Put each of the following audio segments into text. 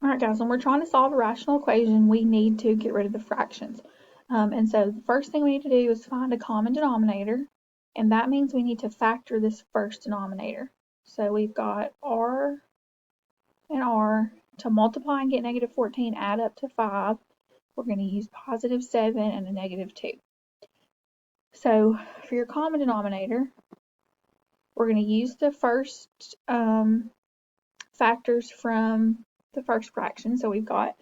All right, guys, when we're trying to solve a rational equation, we need to get rid of the fractions. And so the first thing we need to do is find a common denominator, and that means we need to factor this first denominator. So we've got r and r. To multiply and get negative 14, add up to 5. We're going to use positive 7 and a negative 2. So for your common denominator, we're going to use the first factors from the first fraction. So we've got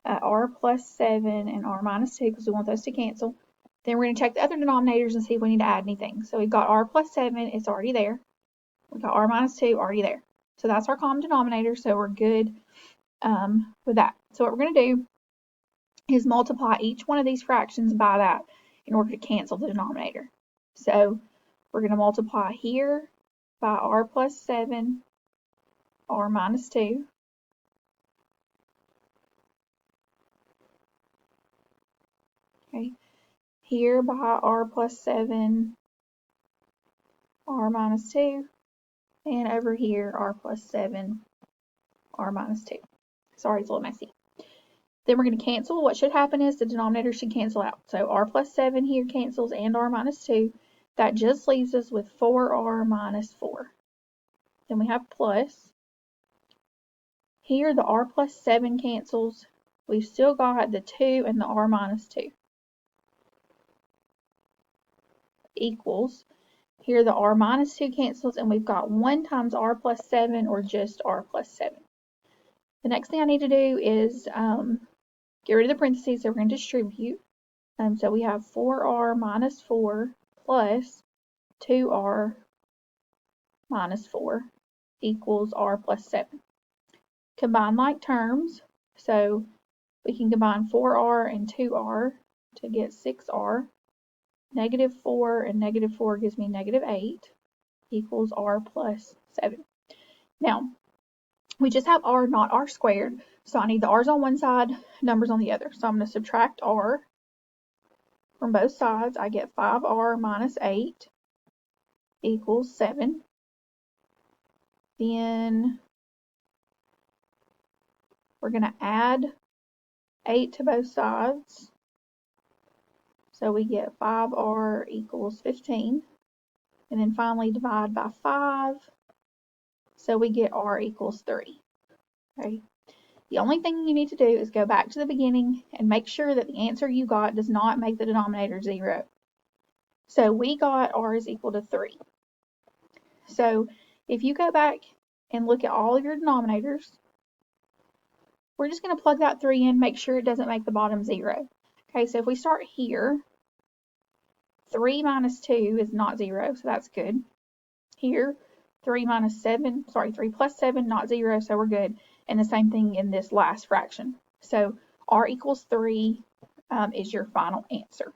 r plus 7 and r minus 2 because we want those to cancel. Then we're going to check the other denominators and see if we need to add anything. So we've got r plus 7, it's already there. We've got r minus 2 already there. So that's our common denominator, so we're good with that. So what we're going to do is multiply each one of these fractions by that in order to cancel the denominator. So we're going to multiply here by r plus 7, r minus 2. Okay. Here by r plus 7, r minus 2. And over here, r plus 7, r minus 2. Sorry, it's a little messy. Then we're going to cancel. What should happen is the denominator should cancel out. So r plus 7 here cancels and r minus 2. That just leaves us with 4r minus 4. Then we have plus. Here the r plus 7 cancels. We've still got the 2 and the r minus 2. Equals. Here the r minus 2 cancels and we've got 1 times r plus 7 or just r plus 7. The next thing I need to do is get rid of the parentheses, so we're going to distribute. So we have 4r minus 4 plus 2r minus 4 equals r plus 7. Combine like terms, so we can combine 4r and 2r to get 6r. Negative 4 and negative 4 gives me negative 8 equals r plus 7. Now, we just have r, not r squared, so I need the r's on one side, numbers on the other. So I'm going to subtract r from both sides. I get 5r minus 8 equals 7. Then we're going to add 8 to both sides. So we get 5r equals 15. And then finally divide by 5. So we get r equals 3. Okay. The only thing you need to do is go back to the beginning and make sure that the answer you got does not make the denominator 0. So we got r is equal to 3. So if you go back and look at all of your denominators, we're just going to plug that 3 in, make sure it doesn't make the bottom 0. Okay, so if we start here, 3 minus 2 is not 0, so that's good. Here, 3 plus 7, not 0, so we're good. And the same thing in this last fraction. So r equals 3 is your final answer.